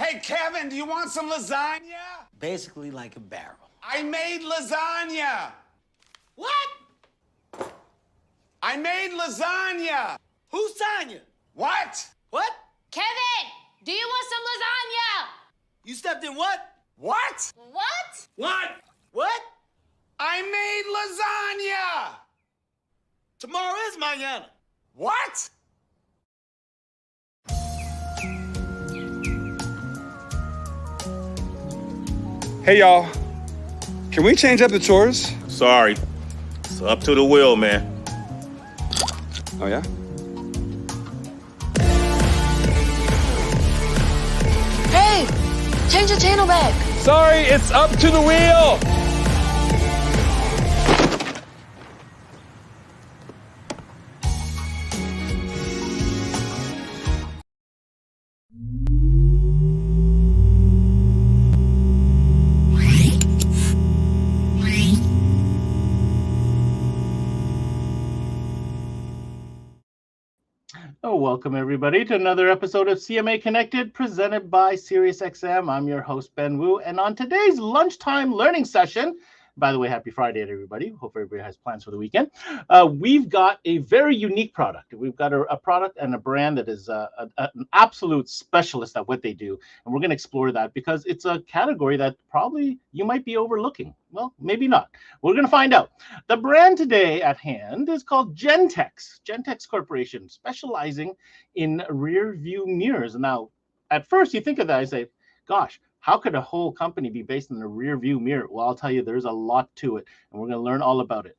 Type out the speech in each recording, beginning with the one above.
Hey, Kevin, do you want some lasagna? Basically like a barrel. I made lasagna. What? I made lasagna. Who's Tanya? What? What? Kevin, do you want some lasagna? You stepped in what? What? What? What? What? I made lasagna. Tomorrow is mañana. What? Hey y'all, can we change up the chores? Sorry. It's up to the wheel, man. Oh yeah? Hey, change the channel back. Sorry, it's up to the wheel! Oh, welcome everybody to another episode of CMA Connected presented by SiriusXM. I'm your host, Ben Wu, and on today's lunchtime learning session, by the way, happy Friday to everybody. Hope everybody has plans for the weekend. We've got a very unique product. We've got a product and a brand that is an absolute specialist at what they do, and we're going to explore that because it's a category that probably you might be overlooking. Well, maybe not. We're going to find out. The brand today at hand is called Gentex. Gentex Corporation, specializing in rear view mirrors. Now, at first you think of that, I say, gosh, how could a whole company be based in a rear view mirror? Well, I'll tell you, there's a lot to it, and we're going to learn all about it.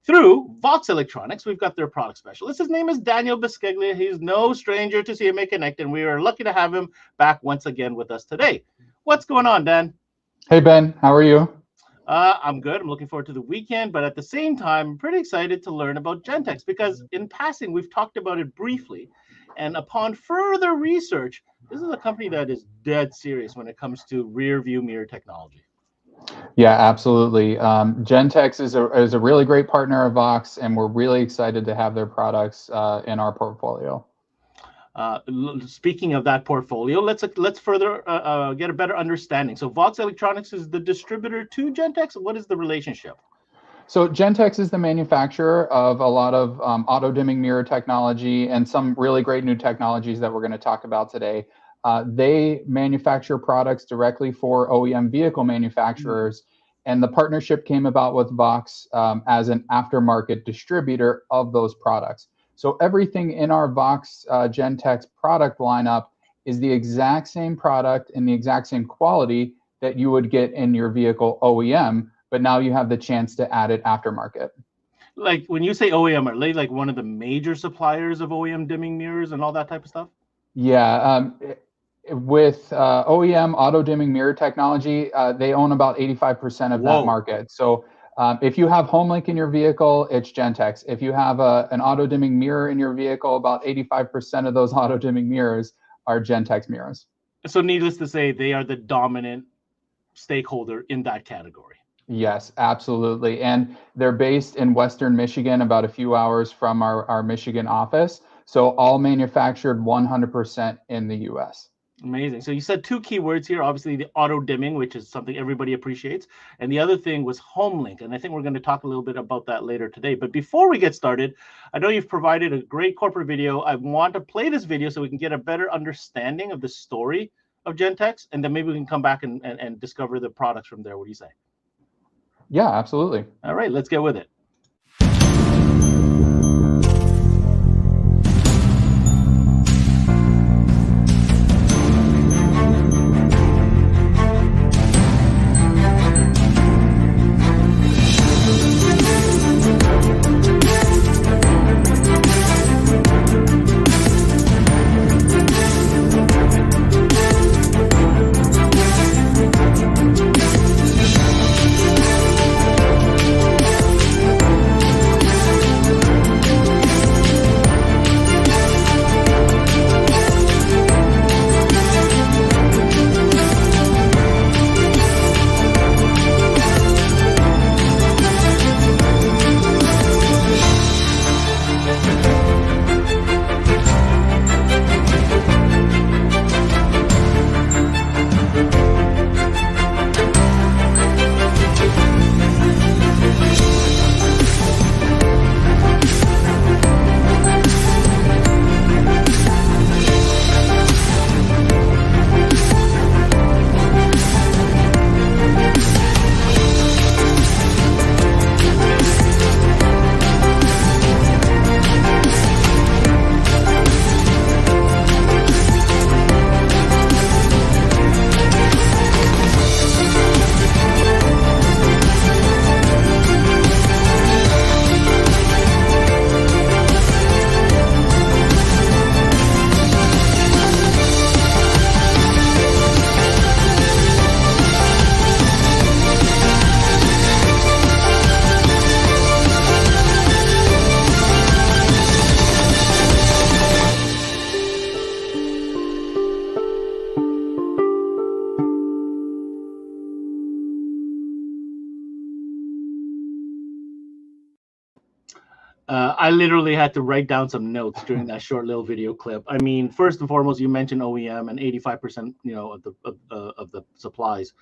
Through VOXX Electronics, we've got their product specialist. His name is Daniel Bisceglia. He's no stranger to CMA Connect, and we are lucky to have him back once again with us today. What's going on, Dan? Hey, Ben. How are you? I'm good. I'm looking forward to the weekend, but at the same time, I'm pretty excited to learn about Gentex because in passing, we've talked about it briefly. And upon further research, this is a company that is dead serious when it comes to rear view mirror technology. Yeah, absolutely. Gentex is a really great partner of VOXX, and we're really excited to have their products in our portfolio. Speaking of that portfolio, let's further get a better understanding. So VOXX Electronics is the distributor to Gentex. What is the relationship? So Gentex is the manufacturer of a lot of auto-dimming mirror technology and some really great new technologies that we're going to talk about today. They manufacture products directly for OEM vehicle manufacturers, and the partnership came about with VOXX as an aftermarket distributor of those products. So everything in our VOXX Gentex product lineup is the exact same product and the exact same quality that you would get in your vehicle OEM, but now you have the chance to add it aftermarket. Like when you say OEM, are they like one of the major suppliers of OEM dimming mirrors and all that type of stuff? Yeah, with OEM auto dimming mirror technology, they own about 85% of that market. So if you have Homelink in your vehicle, it's Gentex. If you have an auto dimming mirror in your vehicle, about 85% of those auto dimming mirrors are Gentex mirrors. So needless to say, they are the dominant stakeholder in that category. Yes, absolutely. And they're based in Western Michigan, about a few hours from our Michigan office. So all manufactured 100% in the US. Amazing. So you said two key words here, obviously the auto dimming, which is something everybody appreciates. And the other thing was Homelink. And I think we're going to talk a little bit about that later today. But before we get started, I know you've provided a great corporate video. I want to play this video so we can get a better understanding of the story of Gentex. And then maybe we can come back and discover the products from there. What do you say? Yeah, absolutely. All right, let's get with it. I literally had to write down some notes during that short little video clip. I mean, first and foremost, you mentioned OEM and 85%, of the supplies.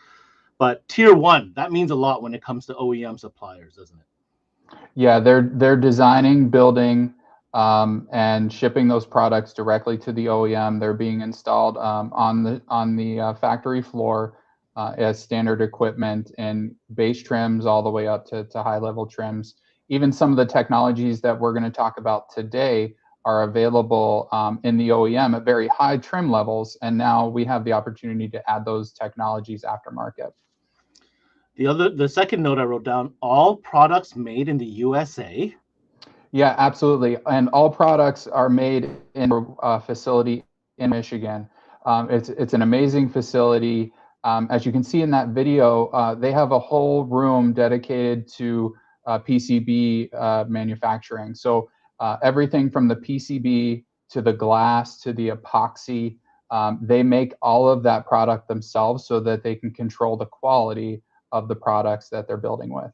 But tier one, that means a lot when it comes to OEM suppliers, doesn't it? Yeah, they're designing, building, and shipping those products directly to the OEM. They're being installed on the factory floor as standard equipment and base trims all the way up to high level trims. Even some of the technologies that we're going to talk about today are available in the OEM at very high trim levels, and now we have the opportunity to add those technologies aftermarket. The second note I wrote down: all products made in the USA. Yeah, absolutely. And all products are made in a facility in Michigan. It's an amazing facility. As you can see in that video, they have a whole room dedicated to PCB manufacturing. So everything from the PCB to the glass to the epoxy, they make all of that product themselves so that they can control the quality of the products that they're building with.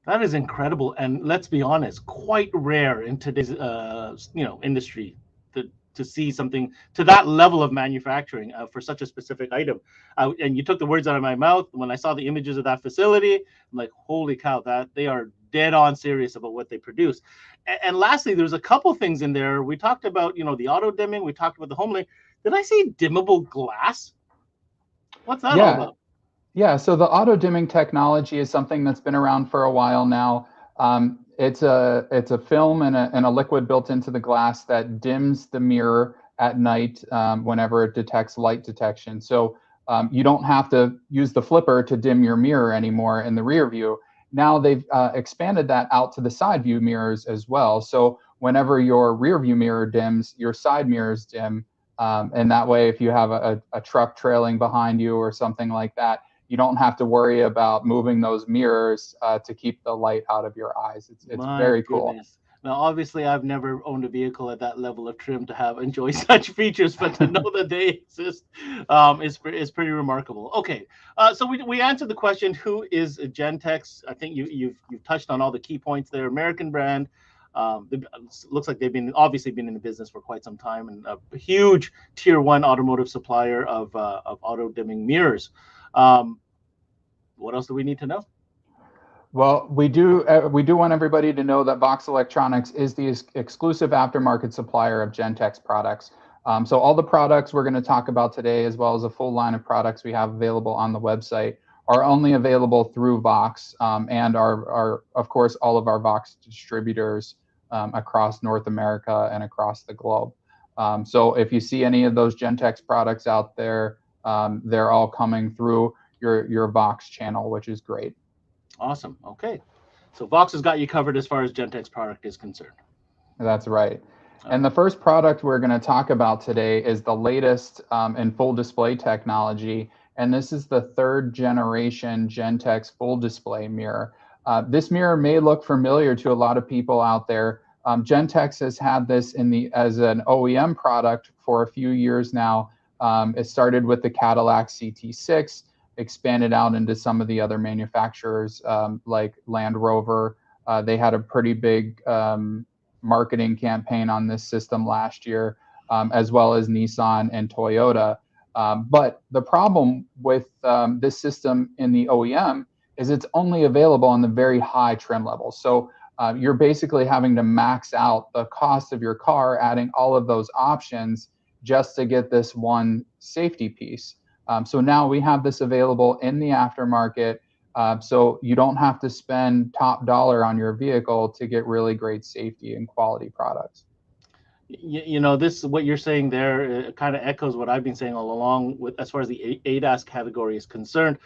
That is incredible, and let's be honest, quite rare in today's industry to see something to that level of manufacturing for such a specific item. And you took the words out of my mouth when I saw the images of that facility. I'm like, holy cow, that they are dead on serious about what they produce. And lastly, there's a couple things in there. We talked about the auto dimming. We talked about the Homelink. Did I see dimmable glass? What's that all about? Yeah, so the auto dimming technology is something that's been around for a while now. It's a film and a liquid built into the glass that dims the mirror at night whenever it detects light detection. So you don't have to use the flipper to dim your mirror anymore in the rear view. Now they've expanded that out to the side view mirrors as well. So whenever your rear view mirror dims, your side mirrors dim. And that way, if you have a truck trailing behind you or something like that, you don't have to worry about moving those mirrors to keep the light out of your eyes. It's very cool. Now, obviously, I've never owned a vehicle at that level of trim to enjoy such features, but to know that they exist is pretty remarkable. Okay, so we answered the question: who is Gentex? I think you've touched on all the key points there. American brand. Looks like they've obviously been in the business for quite some time, and a huge tier one automotive supplier of auto dimming mirrors. What else do we need to know? Well, we do want everybody to know that VOXX Electronics is the exclusive aftermarket supplier of Gentex products. So all the products we're going to talk about today, as well as a full line of products we have available on the website, are only available through VOXX and are of course all of our VOXX distributors across North America and across the globe. So if you see any of those Gentex products out there, they're all coming through your VOXX channel, which is great. Awesome. Okay. So VOXX has got you covered as far as Gentex product is concerned. That's right. And the first product we're going to talk about today is the latest in full display technology. And this is the third generation Gentex full display mirror. This mirror may look familiar to a lot of people out there. Gentex has had this as an OEM product for a few years now. It started with the Cadillac CT6, expanded out into some of the other manufacturers like Land Rover. They had a pretty big marketing campaign on this system last year, as well as Nissan and Toyota. But the problem with this system in the OEM is it's only available on the very high trim levels. So you're basically having to max out the cost of your car, adding all of those options just to get this one safety piece. So now we have this available in the aftermarket, so you don't have to spend top dollar on your vehicle to get really great safety and quality products. This what you're saying there kind of echoes what I've been saying all along as far as the ADAS category is concerned.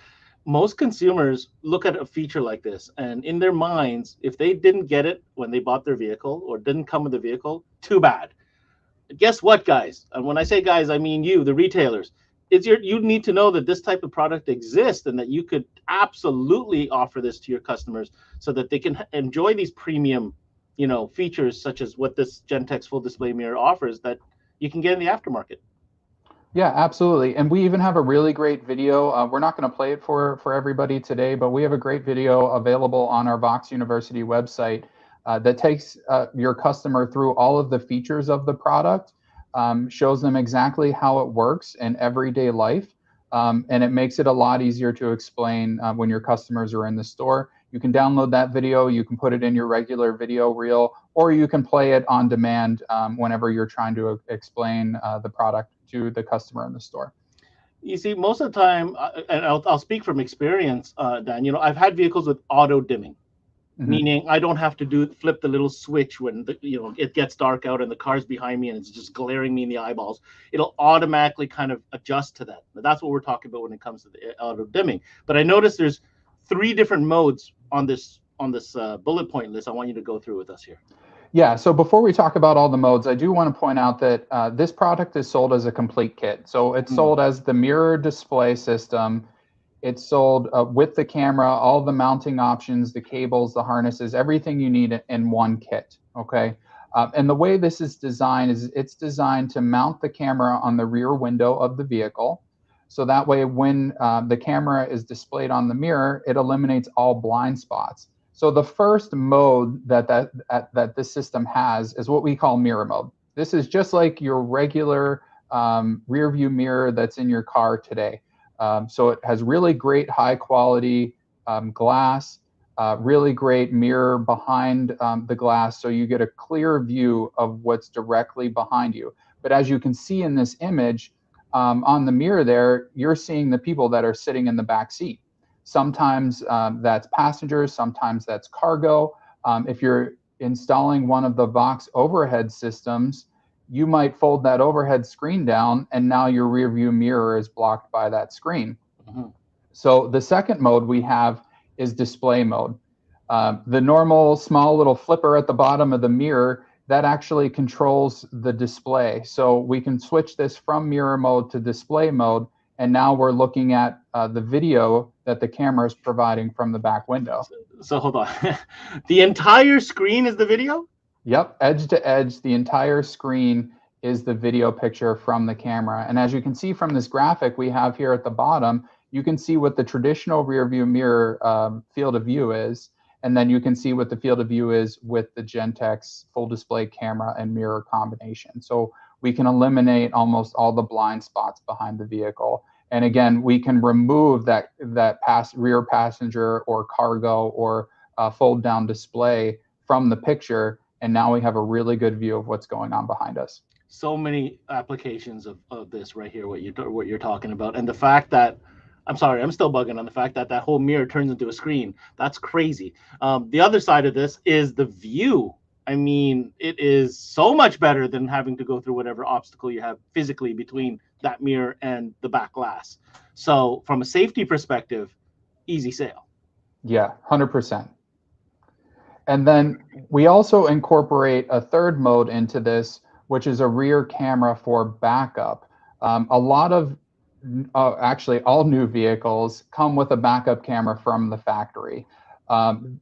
Most consumers look at a feature like this, and in their minds, if they didn't get it when they bought their vehicle or didn't come with the vehicle, too bad. Guess what, guys? And when I say guys, I mean you, the retailers. You need to know that this type of product exists and that you could absolutely offer this to your customers so that they can enjoy these premium, features such as what this Gentex full display mirror offers that you can get in the aftermarket. Yeah, absolutely. And we even have a really great video. We're not going to play it for everybody today, but we have a great video available on our VOXX University website that takes your customer through all of the features of the product, shows them exactly how it works in everyday life, and it makes it a lot easier to explain when your customers are in the store. You can download that video, you can put it in your regular video reel, or you can play it on demand whenever you're trying to explain the product to the customer in the store. You see, most of the time, and I'll speak from experience, Dan, I've had vehicles with auto dimming, meaning I don't have to flip the little switch when it gets dark out and the car's behind me and it's just glaring me in the eyeballs. It'll automatically kind of adjust to that. That's what we're talking about when it comes to the auto dimming. But I noticed there's 3 different modes on this bullet point list. I want you to go through with us here. Yeah, so before we talk about all the modes, I do want to point out that this product is sold as a complete kit. So it's sold as the mirror display system. It's sold with the camera, all the mounting options, the cables, the harnesses, everything you need in one kit, okay? And the way this is designed is it's designed to mount the camera on the rear window of the vehicle. So that way when the camera is displayed on the mirror, it eliminates all blind spots. So the first mode that this system has is what we call mirror mode. This is just like your regular rear view mirror that's in your car today. So it has really great high quality glass, really great mirror behind the glass, so you get a clear view of what's directly behind you. But as you can see in this image, on the mirror there, you're seeing the people that are sitting in the back seat. Sometimes that's passengers, sometimes that's cargo. If you're installing one of the VOXX overhead systems, you might fold that overhead screen down and now your rear view mirror is blocked by that screen. So the second mode we have is display mode. The normal small little flipper at the bottom of the mirror, that actually controls the display. So we can switch this from mirror mode to display mode, and now we're looking at the video that the camera is providing from the back window. So hold on. The entire screen is the video? Yep, edge to edge, the entire screen is the video picture from the camera. And as you can see from this graphic we have here at the bottom, you can see what the traditional rear view mirror field of view is. And then you can see what the field of view is with the Gentex full display camera and mirror combination. So we can eliminate almost all the blind spots behind the vehicle. And again, we can remove that rear passenger or cargo or fold down display from the picture. And now we have a really good view of what's going on behind us. So many applications of this right here, what you're talking about. And the fact that, I'm sorry, I'm still bugging on the fact that that whole mirror turns into a screen. That's crazy. The other side of this is the view. I mean, it is so much better than having to go through whatever obstacle you have physically between that mirror and the back glass. So from a safety perspective, easy sale. Yeah, 100%. And then we also incorporate a third mode into this, which is a rear camera for backup. A lot of, actually all new vehicles come with a backup camera from the factory.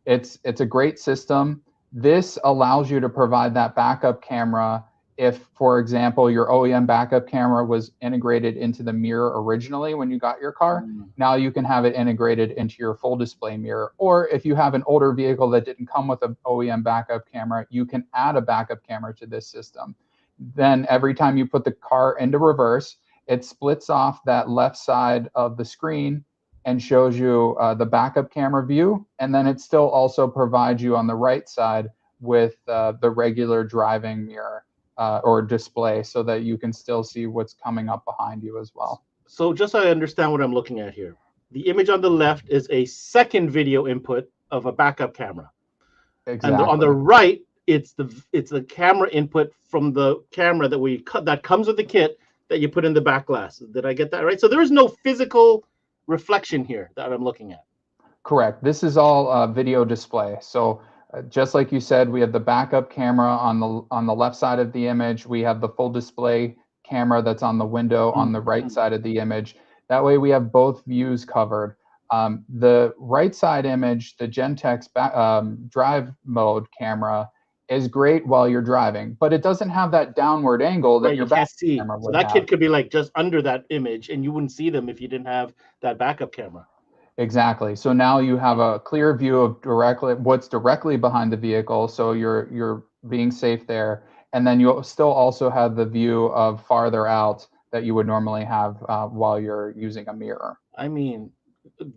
It's a great system. This allows you to provide that backup camera if, for example, your OEM backup camera was integrated into the mirror originally when you got your car. Now you can have it integrated into your full display mirror. Or if you have an older vehicle that didn't come with an OEM backup camera, you can add a backup camera to this system. Then every time you put the car into reverse, it splits off that left side of the screen and shows you the backup camera view. And then it still also provides you on the right side with the regular driving mirror or display, so that you can still see what's coming up behind you as well. So just so I understand what I'm looking at here, the image on the left is a second video input of a backup camera. Exactly. And on the right, it's the camera input from the camera that comes with the kit that you put in the back glass. Did I get that right? So there is no physical reflection here that I'm looking at. Correct. This is all video display. So just like you said, we have the backup camera on the left side of the image. We have the full display camera that's on the window on the right side of the image. That way we have both views covered. The right side image, the Gentex drive mode camera, is great while you're driving, but it doesn't have that downward angle that your back camera would So that have. kid could be like just under that image and you wouldn't see them if you didn't have that backup camera. Exactly. So now you have a clear view of what's directly behind the vehicle. So you're being safe there. And then you'll still also have the view of farther out that you would normally have while you're using a mirror. I mean,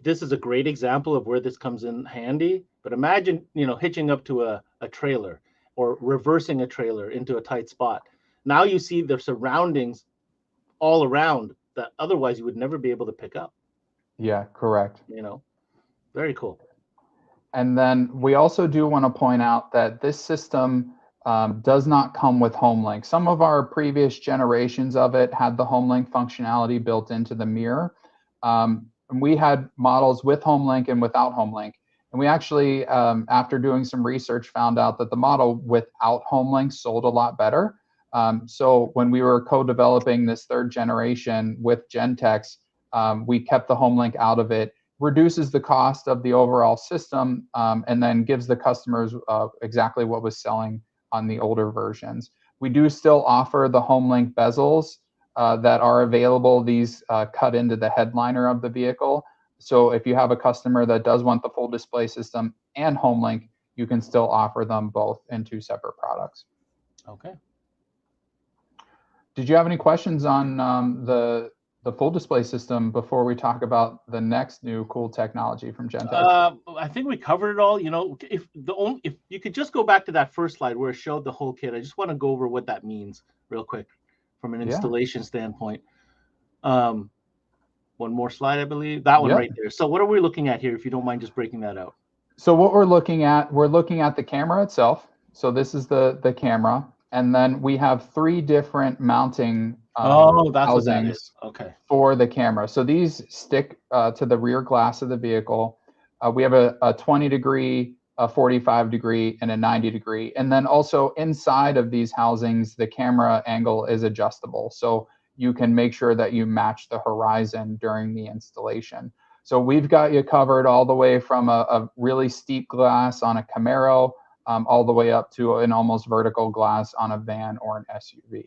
this is a great example of where this comes in handy. But imagine, hitching up to a trailer or reversing a trailer into a tight spot. Now you see the surroundings all around that otherwise you would never be able to pick up. Yeah, correct. Very cool. And then we also do want to point out that this system does not come with Homelink. Some of our previous generations of it had the Homelink functionality built into the mirror. And we had models with Homelink and without Homelink. And we actually, after doing some research, found out that the model without Homelink sold a lot better. So when we were co-developing this third generation with Gentex, we kept the Homelink out of it, reduces the cost of the overall system, and then gives the customers exactly what was selling on the older versions. We do still offer the Homelink bezels that are available. These cut into the headliner of the vehicle. So if you have a customer that does want the full display system and Homelink, you can still offer them both in 2 separate products. Okay. Did you have any questions on the full display system before we talk about the next new cool technology from Gentex? I think we covered it all. If you could just go back to that first slide where it showed the whole kit, I just want to go over what that means real quick from an installation standpoint. One more slide, I believe. That one right there. So what are we looking at here, if you don't mind just breaking that out? So what we're looking at the camera itself. So this is the camera. And then we have 3 different mounting housings for the camera. So these stick to the rear glass of the vehicle. We have a 20 degree, a 45 degree, and a 90 degree. And then also inside of these housings, the camera angle is adjustable. So you can make sure that you match the horizon during the installation. So we've got you covered all the way from a really steep glass on a Camaro, all the way up to an almost vertical glass on a van or an SUV.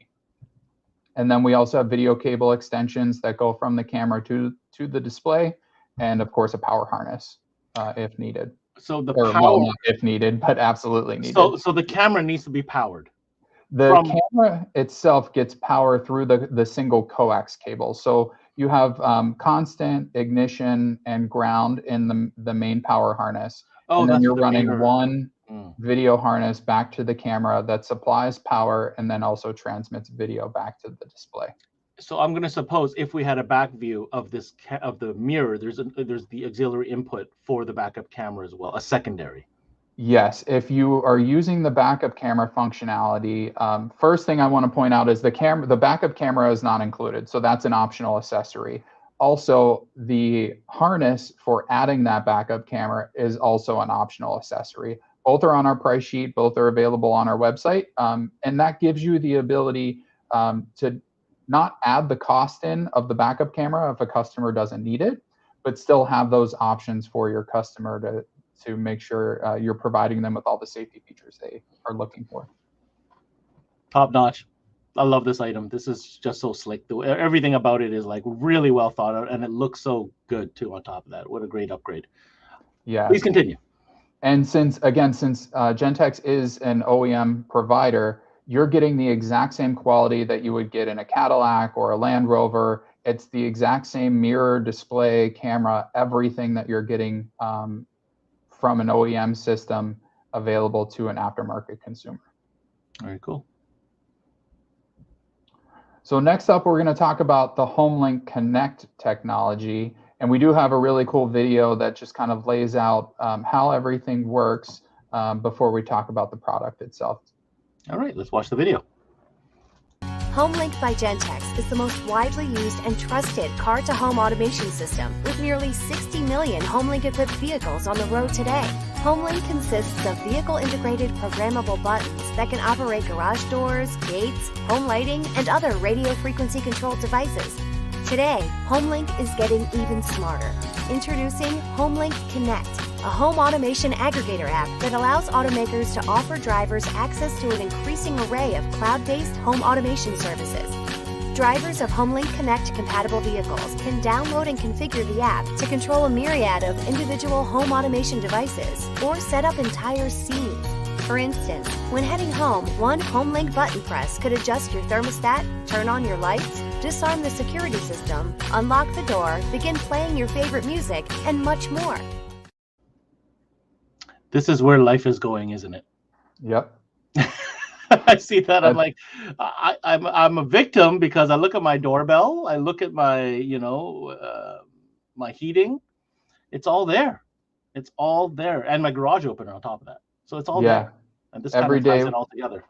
And then we also have video cable extensions that go from the camera to the display, and of course a power harness if needed. So not if needed, but absolutely needed. So the camera needs to be powered. The camera itself gets power through the single coax cable. So you have constant ignition and ground in the main power harness. And then you're running one video harness back to the camera that supplies power and then also transmits video back to the display. So I'm going to suppose if we had a back view of this of the mirror, there's the auxiliary input for the backup camera as well, a secondary. Yes, if you are using the backup camera functionality, first thing I want to point out is the backup camera is not included, so that's an optional accessory. Also, the harness for adding that backup camera is also an optional accessory. Both are on our price sheet, both are available on our website, and that gives you the ability to not add the cost in of the backup camera if a customer doesn't need it, but still have those options for your customer to make sure you're providing them with all the safety features they are looking for. Top notch. I love this item. This is just so slick. Everything about it is like really well thought out, and it looks so good too on top of that. What a great upgrade. Yeah. Please continue. And since Gentex is an OEM provider, you're getting the exact same quality that you would get in a Cadillac or a Land Rover. It's the exact same mirror, display, camera, everything that you're getting from an OEM system available to an aftermarket consumer. Very cool. So next up, we're going to talk about the Homelink Connect technology. And we do have a really cool video that just kind of lays out how everything works before we talk about the product itself. All right, let's watch the video. Homelink by Gentex is the most widely used and trusted car-to-home automation system with nearly 60 million Homelink-equipped vehicles on the road today. Homelink consists of vehicle-integrated programmable buttons that can operate garage doors, gates, home lighting, and other radio frequency-controlled devices. Today, Homelink is getting even smarter. Introducing Homelink Connect, a home automation aggregator app that allows automakers to offer drivers access to an increasing array of cloud-based home automation services. Drivers of Homelink Connect compatible vehicles can download and configure the app to control a myriad of individual home automation devices or set up entire scenes. For instance, when heading home, one Homelink button press could adjust your thermostat, turn on your lights, disarm the security system, unlock the door, begin playing your favorite music, and much more. This is where life is going, isn't it? Yep. I see that. I'm like, I'm a victim because I look at my doorbell, I look at my, my heating. It's all there. It's all there, and my garage opener on top of that. So it's all there. And this Every kind of ties day, it all together.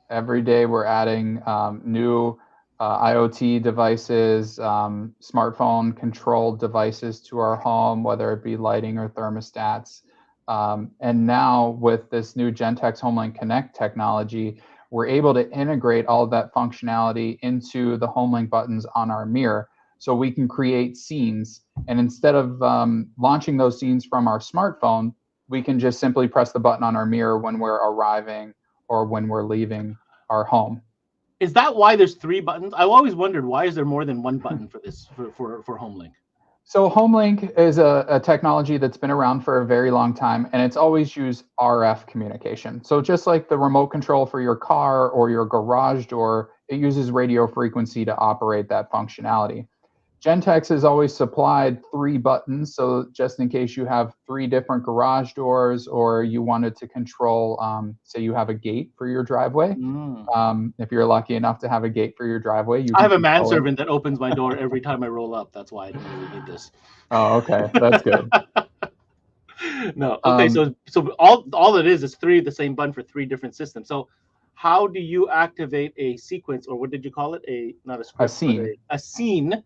Every day we're adding new IoT devices, smartphone controlled devices to our home, whether it be lighting or thermostats. And now with this new Gentex Homelink Connect technology, we're able to integrate all of that functionality into the Homelink buttons on our mirror. So we can create scenes. And instead of launching those scenes from our smartphone, we can just simply press the button on our mirror when we're arriving or when we're leaving our home. Is that why there's 3 buttons? I've always wondered, why is there more than 1 button for this, for Homelink? So Homelink is a technology that's been around for a very long time, and it's always used RF communication. So just like the remote control for your car or your garage door, it uses radio frequency to operate that functionality. Gentex has always supplied 3 buttons, so just in case you have 3 different garage doors or you wanted to control, say you have a gate for your driveway. If you're lucky enough to have a gate for your driveway, I have a manservant that opens my door every time I roll up. That's why I don't really need this. Oh, okay, that's good. No, okay, so all it is 3 the same button for 3 different systems. So how do you activate a sequence, or what did you call it? Not a script, a scene. A scene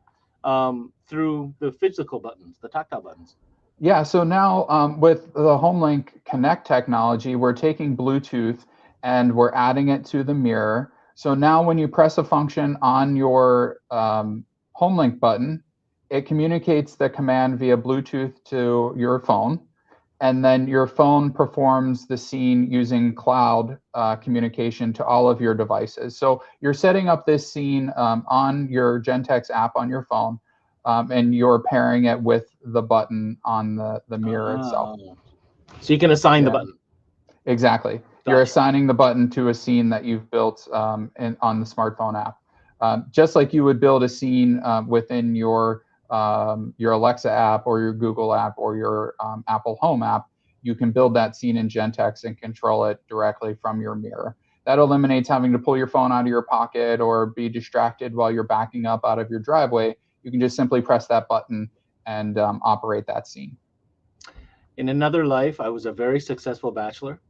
through the physical buttons, the tactile buttons. Yeah, so now with the Homelink Connect technology, we're taking Bluetooth and we're adding it to the mirror. So now when you press a function on your Homelink button, it communicates the command via Bluetooth to your phone. And then your phone performs the scene using cloud communication to all of your devices. So you're setting up this scene on your Gentex app on your phone, and you're pairing it with the button on the mirror itself. So you can assign the button. Exactly. You're assigning the button to a scene that you've built on the smartphone app. Just like you would build a scene within your Alexa app or your Google app or your Apple Home app, you can build that scene in Gentex and control it directly from your mirror. That eliminates having to pull your phone out of your pocket or be distracted while you're backing up out of your driveway. You can just simply press that button and operate that scene. In another life, I was a very successful bachelor,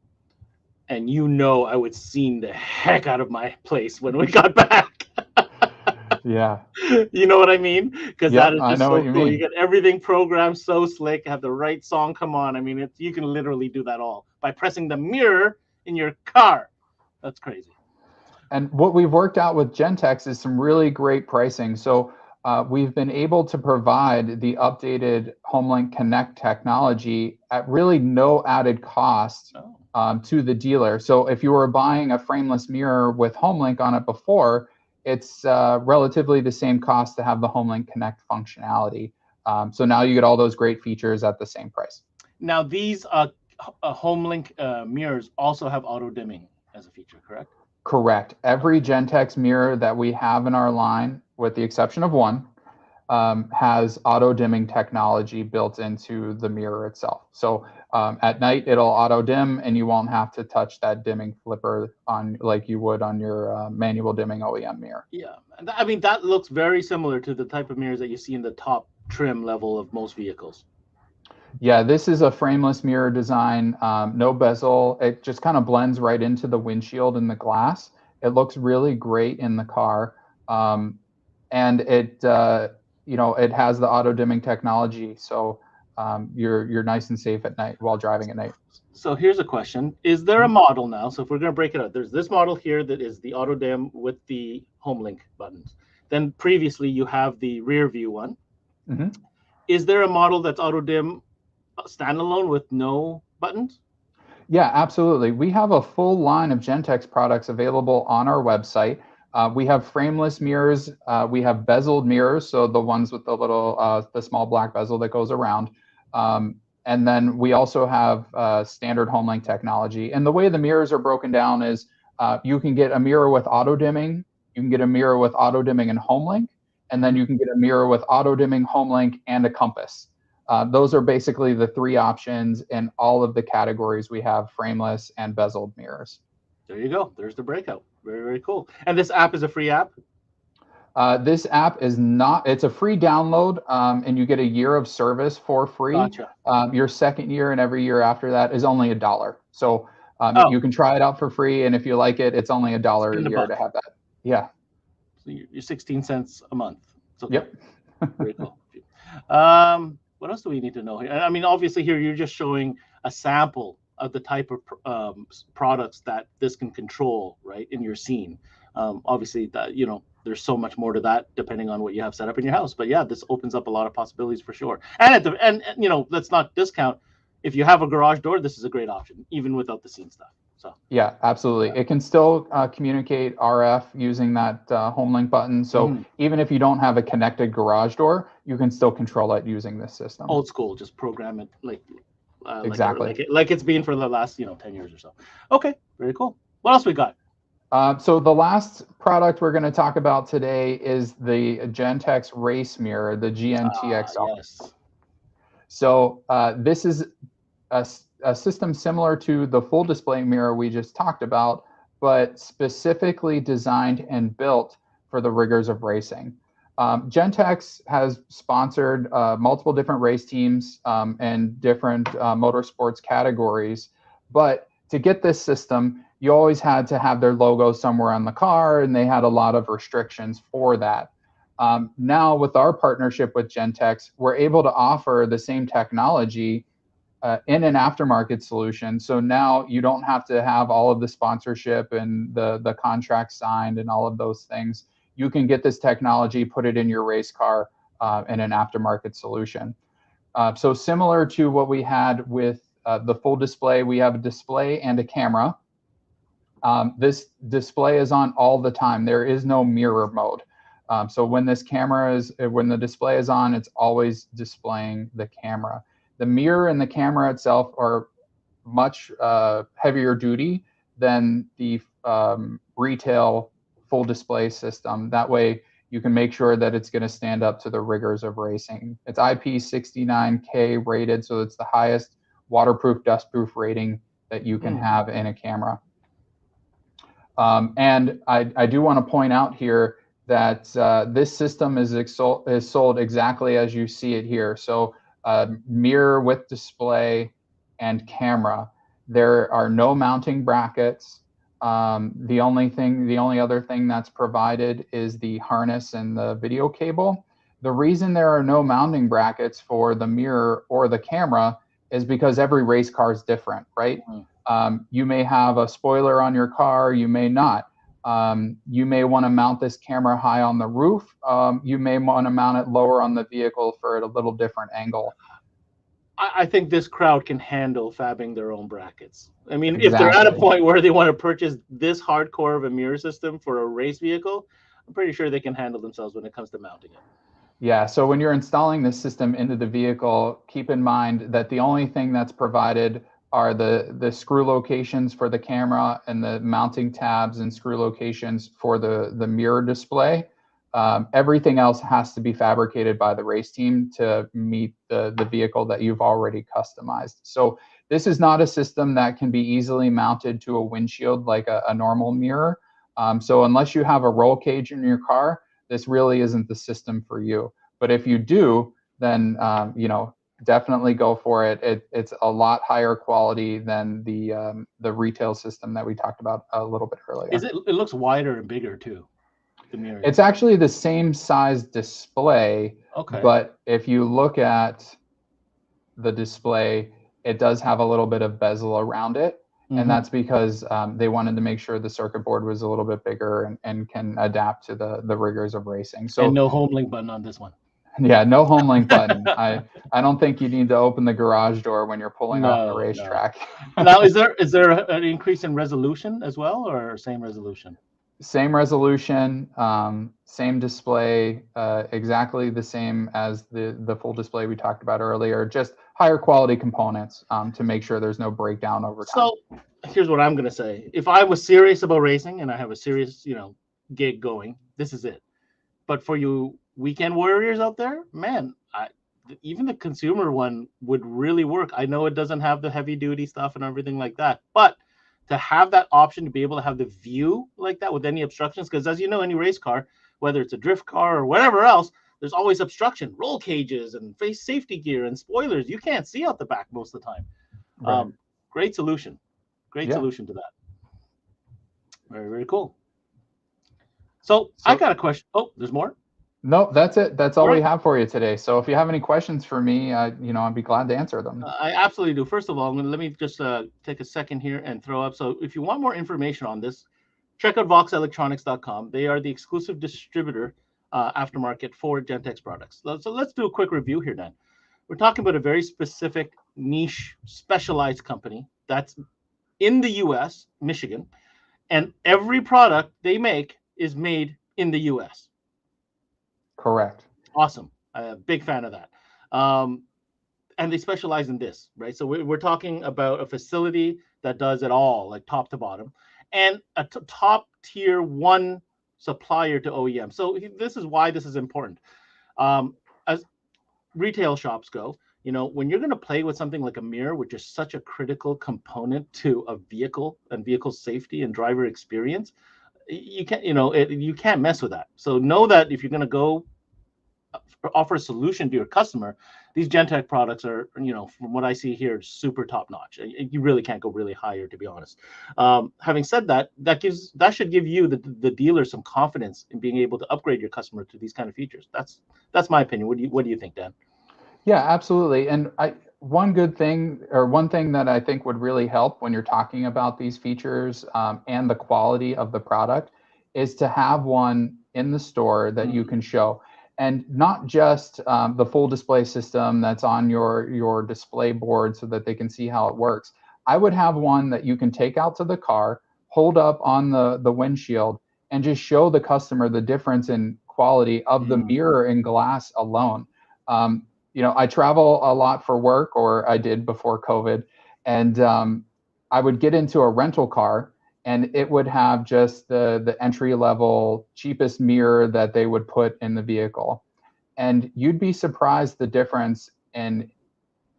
and I would scene the heck out of my place when we got back. Yeah. You know what I mean? Because that is just so cool. Mean. You get everything programmed so slick, have the right song come on. I mean, you can literally do that all by pressing the mirror in your car. That's crazy. And what we've worked out with Gentex is some really great pricing. So we've been able to provide the updated Homelink Connect technology at really no added cost to the dealer. So if you were buying a frameless mirror with Homelink on it before, it's relatively the same cost to have the Homelink Connect functionality. So now you get all those great features at the same price. Now these Homelink mirrors also have auto dimming as a feature, correct? Correct. Every Gentex mirror that we have in our line, with the exception of one, has auto dimming technology built into the mirror itself. So at night it'll auto dim, and you won't have to touch that dimming flipper on like you would on your manual dimming OEM mirror. Yeah, I mean that looks very similar to the type of mirrors that you see in the top trim level of most vehicles. Yeah, this is a frameless mirror design, no bezel. It just kind of blends right into the windshield and the glass. It looks really great in the car, and it it has the auto dimming technology, so you're nice and safe at night while driving at night. So here's a question: is there a model now? So if we're going to break it out, there's this model here that is the auto dim with the Homelink buttons. Then previously you have the rear view one. Mm-hmm. Is there a model that's auto dim standalone with no buttons? Yeah, absolutely. We have a full line of Gentex products available on our website. We have frameless mirrors. We have bezeled mirrors, so the ones with the little, the small black bezel that goes around. And then we also have standard Homelink technology. And the way the mirrors are broken down is you can get a mirror with auto dimming, you can get a mirror with auto dimming and Homelink, and then you can get a mirror with auto dimming, Homelink, and a compass. Those are basically the three options in all of the categories. We have frameless and bezeled mirrors. There you go. There's the breakout. Very, very cool. And this app is a free app? This app is not, it's a free download, and you get a year of service for free. Gotcha. Your second year and every year after that is only $1. So you can try it out for free, and if you like it, it's only $1 a year to have that. Yeah. So you're 16 cents a month. So yep. Very cool. What else do we need to know here? I mean, obviously here you're just showing a sample of the type of products that this can control, right, in your scene. Obviously, that, you know, there's so much more to that depending on what you have set up in your house. But yeah, this opens up a lot of possibilities for sure. And and you know, let's not discount, if you have a garage door, this is a great option, even without the scene stuff. So yeah, absolutely. It can still communicate RF using that Homelink button. So even if you don't have a connected garage door, you can still control it using this system. Old school, just program it exactly like it's been for the last 10 years or so. Okay, very cool. What else we got? So the last product we're going to talk about today is the Gentex race mirror, the GNTXR. Yes. So this is a system similar to the full display mirror we just talked about, but specifically designed and built for the rigors of racing. Gentex has sponsored multiple different race teams and different motorsports categories, but to get this system, you always had to have their logo somewhere on the car, and they had a lot of restrictions for that. Now, with our partnership with Gentex, we're able to offer the same technology in an aftermarket solution. So now you don't have to have all of the sponsorship and the contract signed and all of those things. You can get this technology, put it in your race car in an aftermarket solution. So similar to what we had with the full display, we have a display and a camera. This display is on all the time. There is no mirror mode. So when when the display is on, it's always displaying the camera. The mirror and the camera itself are much heavier duty than the retail full display system. That way you can make sure that it's going to stand up to the rigors of racing. It's IP69K rated, so it's the highest waterproof, dustproof rating that you can have in a camera. And I do want to point out here that this system is sold exactly as you see it here. So mirror with display and camera. There are no mounting brackets. The only other thing that's provided is the harness and the video cable. The reason there are no mounting brackets for the mirror or the camera is because every race car is different, right? You may have a spoiler on your car, you may not. You may want to mount this camera high on the roof. You may want to mount it lower on the vehicle for a little different angle. I think this crowd can handle fabbing their own brackets. I mean, if they're at a point where they want to purchase this hardcore of a mirror system for a race vehicle, I'm pretty sure they can handle themselves when it comes to mounting it. Yeah, so when you're installing this system into the vehicle, keep in mind that the only thing that's provided are the screw locations for the camera and the mounting tabs and screw locations for the mirror display. Everything else has to be fabricated by the race team to meet the vehicle that you've already customized. So this is not a system that can be easily mounted to a windshield like a normal mirror. So unless you have a roll cage in your car, this really isn't the system for you. But if you do, then definitely go for it. It's a lot higher quality than the retail system that we talked about a little bit earlier. It looks wider and bigger too. It's actually the same size display, okay. But if you look at the display, it does have a little bit of bezel around it. And that's because they wanted to make sure the circuit board was a little bit bigger and can adapt to the rigors of racing. So, and no Homelink button on this one. Yeah, no Homelink button. I don't think you need to open the garage door when you're pulling off the racetrack. Now, is there an increase in resolution as well, or same resolution? Same resolution, same display, exactly the same as the full display we talked about earlier, just higher quality components to make sure there's no breakdown over time. So here's what I'm going to say. If I was serious about racing and I have a serious, gig going, this is it. But for you weekend warriors out there, man, even the consumer one would really work. I know it doesn't have the heavy duty stuff and everything like that, but to have that option to be able to have the view like that with any obstructions, because as you know, any race car, whether it's a drift car or whatever else, there's always obstruction, roll cages and face safety gear and spoilers. You can't see out the back most of the time. Right. Great solution. Great solution to that. Very, very cool. So I got a question. Oh, there's more? No, that's it. That's all we have for you today. So if you have any questions for me, I'd be glad to answer them. I absolutely do. First of all, let me just take a second here and throw up. So if you want more information on this, check out VOXXelectronics.com. They are the exclusive distributor aftermarket for Gentex products. So let's do a quick review here then. We're talking about a very specific niche specialized company that's in the US, Michigan, and every product they make is made in the US. Correct. Awesome. I'm a big fan of that. And they specialize in this, right? So we're talking about a facility that does it all, like top to bottom, and a top tier one supplier to OEM. So this is why this is important. As retail shops go, when you're going to play with something like a mirror, which is such a critical component to a vehicle and vehicle safety and driver experience, you can't, you can't mess with that. So know that if you're going to go offer a solution to your customer, these Gentex products are, from what I see here, super top notch. You really can't go really higher, to be honest. Having said that, that should give you the dealer some confidence in being able to upgrade your customer to these kind of features. That's my opinion. What do you think, Dan? Yeah, absolutely. And one thing that I think would really help when you're talking about these features and the quality of the product is to have one in the store that you can show. And not just the full display system that's on your display board so that they can see how it works. I would have one that you can take out to the car, hold up on the windshield, and just show the customer the difference in quality of the mirror and glass alone. I travel a lot for work, or I did before COVID, and I would get into a rental car and it would have just the entry level, cheapest mirror that they would put in the vehicle. And you'd be surprised the difference in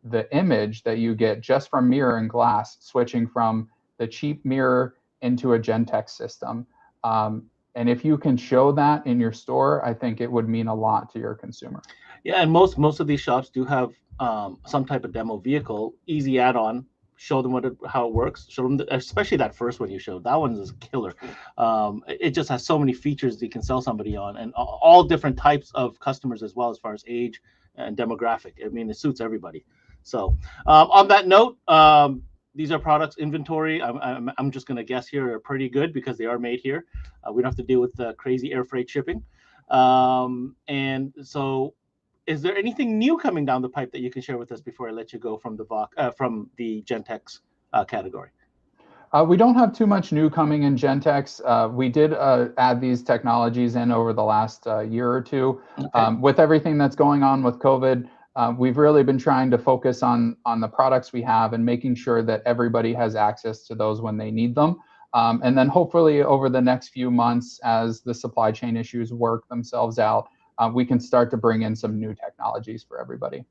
the image that you get just from mirror and glass, switching from the cheap mirror into a Gentex system. And if you can show that in your store, I think it would mean a lot to your consumer. Yeah, and most of these shops do have some type of demo vehicle, easy add-on. Show them how it works. Show them, especially that first one you showed. That one is a killer. It just has so many features that you can sell somebody on, and all different types of customers as well, as far as age and demographic. I mean, it suits everybody. So on that note, these are products inventory. I'm just going to guess here are pretty good because they are made here. We don't have to deal with the crazy air freight shipping. And so, is there anything new coming down the pipe that you can share with us before I let you go from the Gentex category? We don't have too much new coming in Gentex. We did add these technologies in over the last year or two. Okay. With everything that's going on with COVID, we've really been trying to focus on the products we have and making sure that everybody has access to those when they need them. And then hopefully over the next few months, as the supply chain issues work themselves out, we can start to bring in some new technologies for everybody.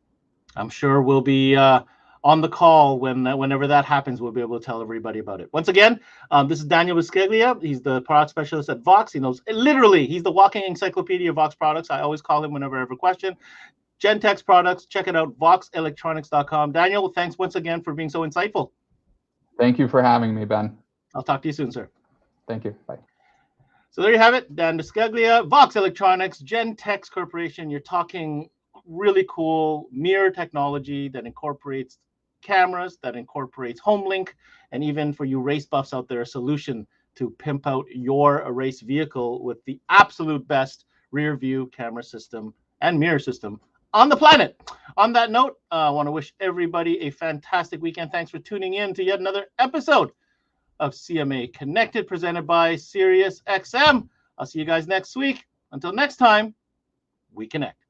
I'm sure we'll be on the call whenever that happens. We'll be able to tell everybody about it. Once again, this is Daniel Bisceglia. He's the product specialist at VOXX. He knows, literally, he's the walking encyclopedia of VOXX products. I always call him whenever I have a question. Gentex products, check it out, VOXXelectronics.com. Daniel, thanks once again for being so insightful. Thank you for having me, Ben. I'll talk to you soon, sir. Thank you. Bye. So there you have it, Dan Bisceglia, VOXX Electronics, Gentex Corporation. You're talking really cool mirror technology that incorporates cameras, that incorporates Homelink, and even for you race buffs out there, a solution to pimp out your race vehicle with the absolute best rear view camera system and mirror system on the planet. On that note, I want to wish everybody a fantastic weekend. Thanks for tuning in to yet another episode of CMA Connected, presented by SiriusXM. I'll see you guys next week. Until next time, we connect.